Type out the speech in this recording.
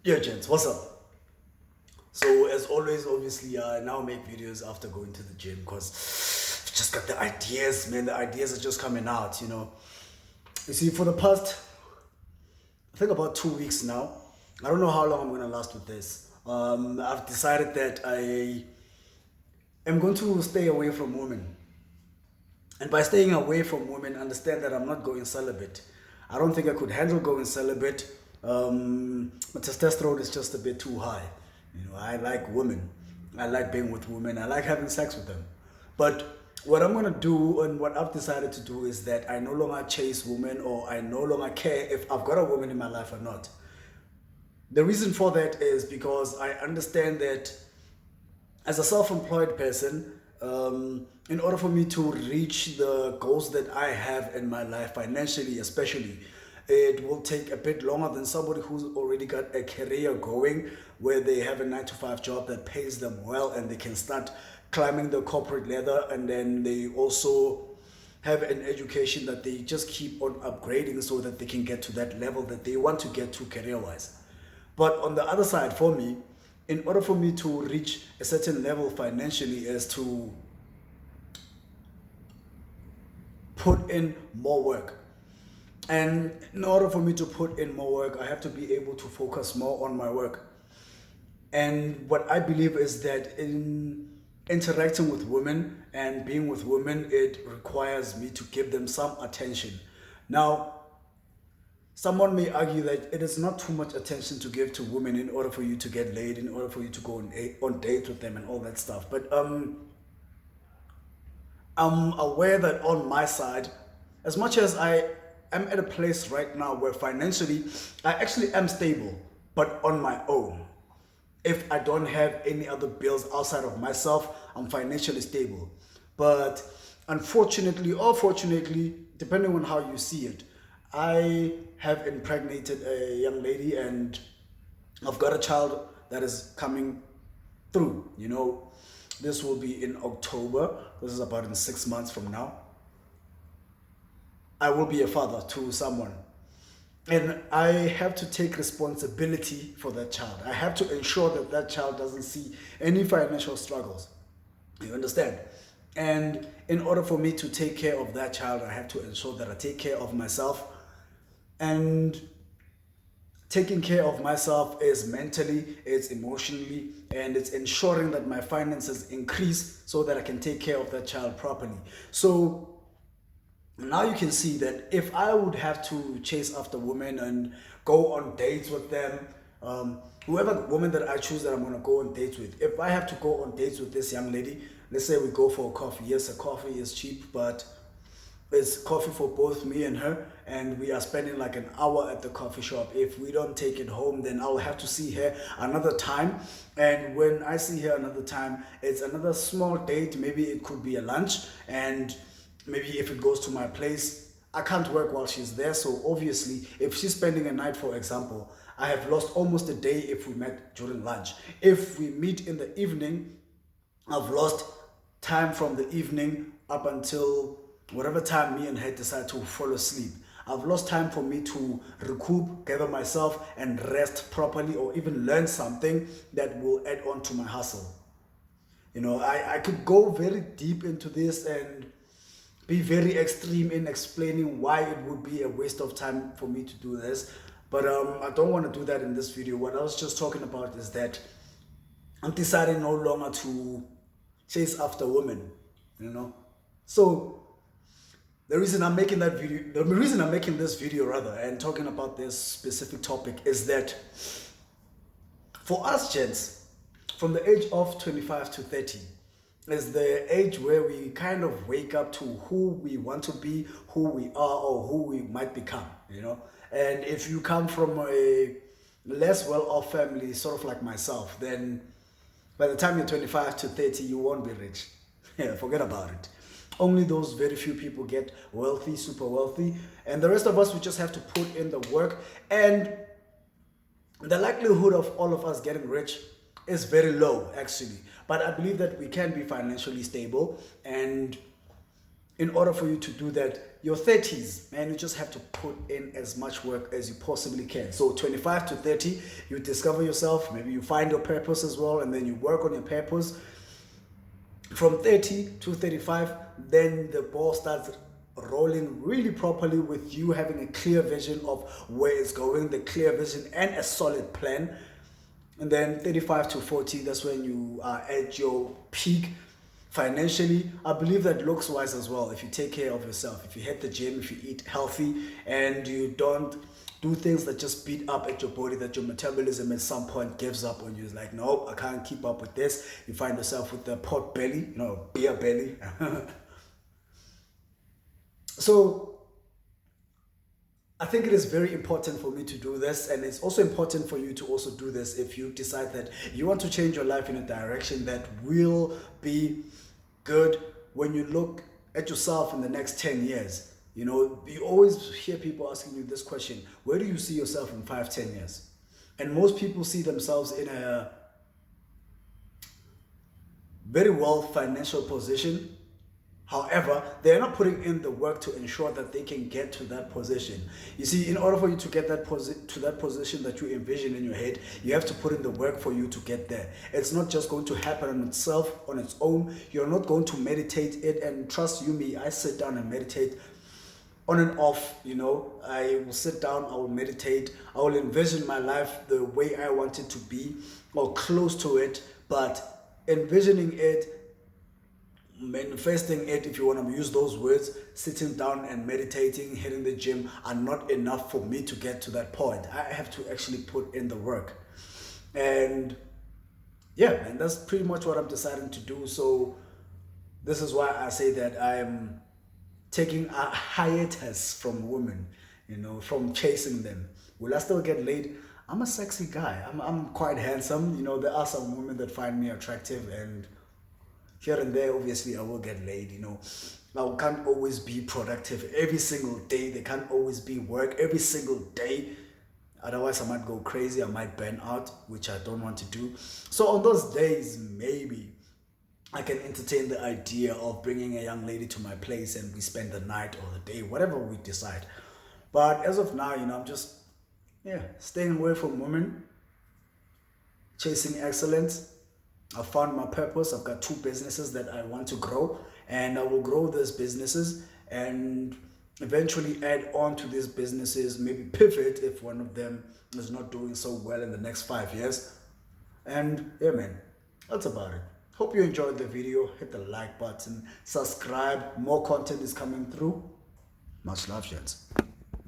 Yeah, gents, what's up? So, as always, obviously, I now make videos after going to the gym because I've just got the ideas, man. The ideas are just coming out. You see, for the past, I think about 2 weeks now, I don't know how long I'm going to last with this. I've decided that I am going to stay away from women. And by staying away from women, understand that I'm not going celibate. I don't think I could handle going celibate. My testosterone is just a bit too high. I like women. I like being with women. I like having sex with them. But what I'm gonna do and what I've decided to do is that I no longer chase women or I no longer care if I've got a woman in my life or not. The reason for that is because I understand that as a self-employed person, in order for me to reach the goals that I have in my life financially, especially, it will take a bit longer than somebody who's already got a career going, where they have a 9 to 5 job that pays them well and they can start climbing the corporate ladder, and then they also have an education that they just keep on upgrading so that they can get to that level that they want to get to career wise. But on the other side, for me, in order for me to reach a certain level financially, is to put in more work. And in order for me to put in more work, I have to be able to focus more on my work. And what I believe is that in interacting with women and being with women, it requires me to give them some attention. Now, someone may argue that it is not too much attention to give to women in order for you to get laid, in order for you to go on dates with them and all that stuff. But I'm aware that on my side, as much as I am at a place right now where financially I actually am stable, but on my own. If I don't have any other bills outside of myself, I'm financially stable. But unfortunately or fortunately, depending on how you see it, I have impregnated a young lady and I've got a child that is coming through. This will be in October. This is about in 6 months from now. I will be a father to someone. And I have to take responsibility for that child. I have to ensure that that child doesn't see any financial struggles. You understand? And in order for me to take care of that child, I have to ensure that I take care of myself. And taking care of myself is mentally, it's emotionally, and it's ensuring that my finances increase so that I can take care of that child properly. So now you can see that if I would have to chase after women and go on dates with them, whoever woman that I choose that I'm going to go on dates with, if I have to go on dates with this young lady, let's say we go for a coffee. Yes, a coffee is cheap, but it's coffee for both me and her, and we are spending like an hour at the coffee shop. If we don't take it home, then I'll have to see her another time. And when I see her another time, it's another small date. Maybe it could be a lunch, and maybe if it goes to my place, I can't work while she's there. So obviously, if she's spending a night, for example, I have lost almost a day if we met during lunch. If we meet in the evening, I've lost time from the evening up until whatever time me and her decide to fall asleep. I've lost time for me to recoup, gather myself, and rest properly, or even learn something that will add on to my hustle. I could go very deep into this and be very extreme in explaining why it would be a waste of time for me to do this. But I don't want to do that in this video. What I was just talking about is that I'm deciding no longer to chase after women, you know. So the reason I'm making this video rather, and talking about this specific topic, is that for us gents, from the age of 25 to 30, is the age where we kind of wake up to who we want to be, who we are, or who we might become. And if you come from a less well-off family, sort of like myself, then by the time you're 25 to 30, you won't be rich. Yeah, forget about it. Only those very few people get wealthy, super wealthy, and the rest of us, we just have to put in the work. And the likelihood of all of us getting rich is very low, actually. But I believe that we can be financially stable, and in order for you to do that, your 30s, man, you just have to put in as much work as you possibly can. So 25 to 30, you discover yourself, maybe you find your purpose as well, and then you work on your purpose. From 30 to 35, then the ball starts rolling really properly with you having a clear vision of where it's going, the clear vision and a solid plan. And then 35 to 40, that's when you are at your peak financially. I believe that looks wise as well. If you take care of yourself, if you hit the gym, if you eat healthy, and you don't do things that just beat up at your body, that your metabolism at some point gives up on you. It's like, no, I can't keep up with this. You find yourself with the pot belly, beer belly. So I think it is very important for me to do this, and it's also important for you to also do this if you decide that you want to change your life in a direction that will be good when you look at yourself in the next 10 years. You always hear people asking you this question: where do you see yourself in 5-10 years? And most people see themselves in a very well financial position. However, they're not putting in the work to ensure that they can get to that position. You see, in order for you to get to that position that you envision in your head, you have to put in the work for you to get there. It's not just going to happen on itself, on its own. You're not going to meditate it. And trust you me, I sit down and meditate on and off. I will sit down, I will meditate, I will envision my life the way I want it to be, or close to it. But envisioning it, manifesting it, if you want to use those words, sitting down and meditating, hitting the gym, are not enough for me to get to that point. I have to actually put in the work. And yeah, and that's pretty much what I'm deciding to do. So this is why I say that I'm taking a hiatus from women, from chasing them. Will I still get laid? I'm a sexy guy. I'm quite handsome. There are some women that find me attractive, and here and there, obviously, I will get laid. I can't always be productive every single day. There can't always be work every single day. Otherwise, I might go crazy. I might burn out, which I don't want to do. So on those days, maybe I can entertain the idea of bringing a young lady to my place and we spend the night or the day, whatever we decide. But as of now, I'm just, staying away from women, chasing excellence. I found my purpose. I've got 2 businesses that I want to grow, and I will grow those businesses and eventually add on to these businesses, maybe pivot if one of them is not doing so well in the next 5 years. And yeah, man, that's about it. Hope you enjoyed the video. Hit the like button, subscribe. More content is coming through. Much love, gents.